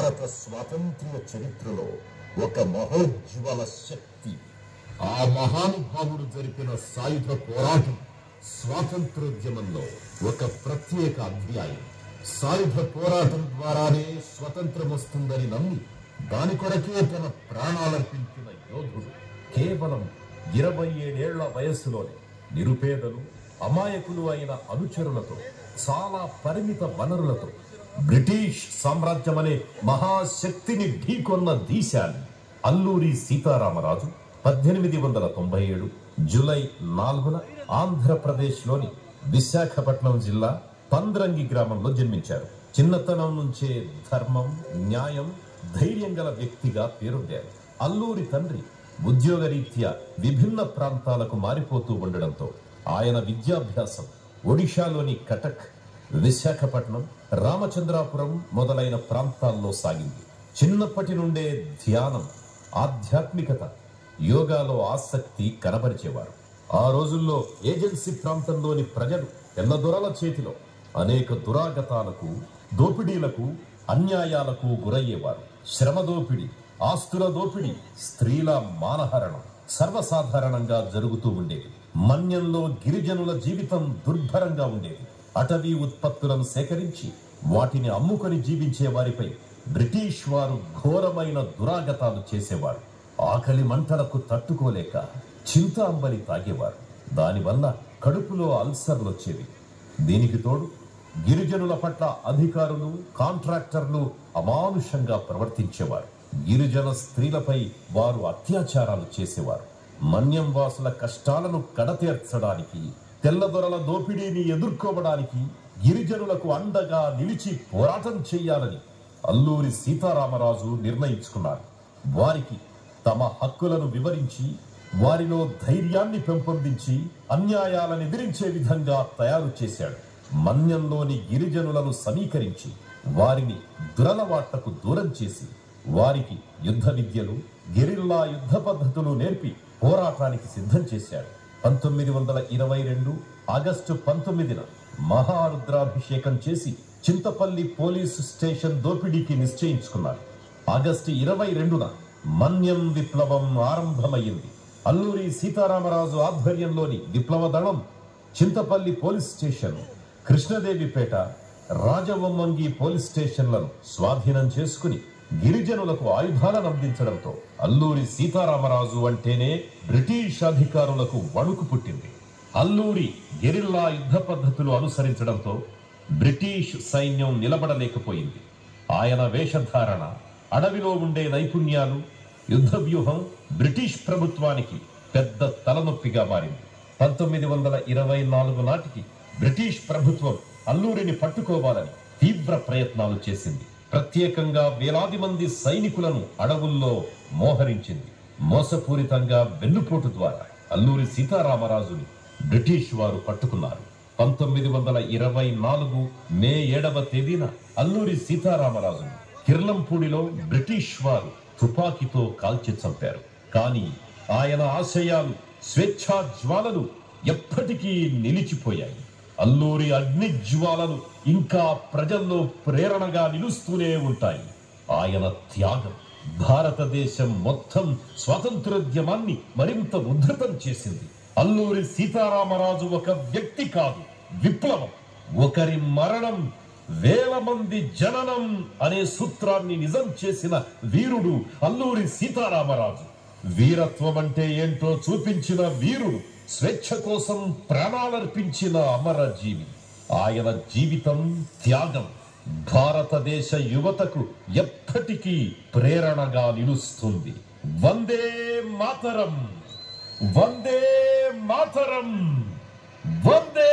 భారత స్వాతంత్ర్య చరిత్రలో ఒక మహోజ్వల శక్తి. ఆ మహానుభావుడు జరిపిన సాయుధ పోరాటం స్వాతంత్రోద్యమంలో ఒక ప్రత్యేక అధ్యాయం. సాయుధ పోరాటం ద్వారానే స్వతంత్రం వస్తుందని నమ్మి దాని కొరకే తన ప్రాణాలర్పించిన యోధుడు. కేవలం 27 ఏళ్ల వయస్సులోనే నిరుపేదలు, అమాయకులు అయిన అనుచరులతో, చాలా పరిమిత వనరులతో బ్రిటిష్ సామ్రాజ్యం అనే మహాశక్తిని ఢీకొన్న దీశాన్ని అల్లూరి సీతారామరాజు 1897 జూలై 4న ఆంధ్రప్రదేశ్లోని విశాఖపట్నం జిల్లా పంద్రంగి గ్రామంలో జన్మించారు. చిన్నతనం నుంచే ధర్మం, న్యాయం, ధైర్యం గల వ్యక్తిగా పేరొందారు. అల్లూరి తండ్రి ఉద్యోగరీత్యా విభిన్న ప్రాంతాలకు మారిపోతూ ఉండడంతో ఆయన విద్యాభ్యాసం ఒడిశాలోని కటక్, విశాఖపట్నం, రామచంద్రాపురం మొదలైన ప్రాంతాల్లో సాగింది. చిన్నప్పటి నుండే ధ్యానం, ఆధ్యాత్మికత, యోగాలో ఆసక్తి కనబరిచేవారు. ఆ రోజుల్లో ఏజెన్సీ ప్రాంతంలోని ప్రజలు తెల్లదొరల చేతిలో అనేక దురాగతాలకు, దోపిడీలకు, అన్యాయాలకు గురయ్యేవారు. శ్రమ దోపిడీ, ఆస్తుల దోపిడీ, స్త్రీల మానహరణం సర్వసాధారణంగా జరుగుతూ ఉండేది. మన్యంలో గిరిజనుల జీవితం దుర్భరంగా ఉండేది. అటవీ ఉత్పత్తులను సేకరించి వాటిని అమ్ముకొని జీవించే వారిపై బ్రిటిష్ వారు ఘోరమైన దురాగతాలు చేసేవారు. ఆకలి మంటలకు తట్టుకోలేక చింత అంబలి తాగేవారు. దానివల్ల కడుపులో అల్సర్లు వచ్చేవి. దీనికి తోడు గిరిజనుల పట్ల అధికారులు, కాంట్రాక్టర్లు అమానుషంగా ప్రవర్తించేవారు. గిరిజన స్త్రీలపై వారు అత్యాచారాలు చేసేవారు. మన్యం వాసుల కష్టాలను కడతీర్చడానికి, తెల్లదొరల దోపిడీని ఎదుర్కోవడానికి గిరిజనులకు అండగా నిలిచి పోరాటం చెయ్యాలని అల్లూరి సీతారామరాజు నిర్ణయించుకున్నారు. వారికి తమ హక్కులను వివరించి, వారిలో ధైర్యాన్ని పెంపొందించి, అన్యాయాలను ఎదిరించే విధంగా తయారు చేశాడు. మన్యంలోని గిరిజనులను సమీకరించి వారిని దురలవాట్లకు దూరం చేసి వారికి యుద్ధ విద్యలు, గెరిల్లా యుద్ధ పద్ధతులు నేర్పి పోరాటానికి సిద్ధం చేశాడు. 1922 ఆగస్టు 19న మహారుద్రాభిషేకం చేసి చింతపల్లి పోలీసు స్టేషన్ దోపిడీకి నిశ్చయించుకున్నారు. ఆగస్టు 22న మన్యం విప్లవం ఆరంభమైంది. అల్లూరి సీతారామరాజు ఆధ్వర్యంలోని విప్లవ దళం Chintapalli police station, Krishnadevipeta, Rajavommangi police స్టేషన్లను స్వాధీనం చేసుకుని గిరిజనులకు ఆయుధాలను అందించడంతో అల్లూరి సీతారామరాజు అంటేనే బ్రిటిష్ అధికారులకు వణుకు పుట్టింది. అల్లూరి గెరిల్లా యుద్ధ పద్ధతులు అనుసరించడంతో బ్రిటిష్ సైన్యం నిలబడలేకపోయింది. ఆయన వేషధారణ, అడవిలో ఉండే నైపుణ్యాలు, యుద్ధ వ్యూహం బ్రిటిష్ ప్రభుత్వానికి పెద్ద తలనొప్పిగా మారింది. 1924 నాటికి బ్రిటిష్ ప్రభుత్వం అల్లూరిని పట్టుకోవాలని తీవ్ర ప్రయత్నాలు చేసింది. ప్రత్యేకంగా వేలాది మంది సైనికులను అడవుల్లో మోహరించింది. మోసపూరితంగా వెన్నుపోటు ద్వారా అల్లూరి సీతారామరాజుని బ్రిటిష్ వారు పట్టుకున్నారు. 1924 మే 7వ తేదీన అల్లూరి సీతారామరాజును కిర్లంపూడిలో బ్రిటిష్ వారు తుపాకీతో కాల్చి చంపారు. కానీ ఆయన ఆశయాలు, స్వేచ్ఛా జ్వాలలు ఎప్పటికీ నిలిచిపోయాయి. అల్లూరి అగ్ని జ్వాలలు ఇంకా ప్రజల్లో ప్రేరణగా నిలుస్తూనే ఉంటాయి. ఆయన త్యాగం భారతదేశం మొత్తం స్వాతంత్రోద్యమాన్ని మరింత ఉద్ధృతం చేసింది. అల్లూరి సీతారామరాజు ఒక వ్యక్తి కాదు, విప్లవం. ఒకరి మరణం వేల మంది జననం అనే సూత్రాన్ని నిజం చేసిన వీరుడు అల్లూరి సీతారామరాజు. వీరత్వం అంటే ఏంటో చూపించిన వీరుడు, స్వేచ్ఛ కోసం ప్రాణాలర్పించిన అమరజీవి. ఆయన జీవితం, త్యాగం భారతదేశ యువతకు ఎప్పటికీ ప్రేరణగా నిలుస్తుంది. వందే మాతరం, వందే మాతరం, వందే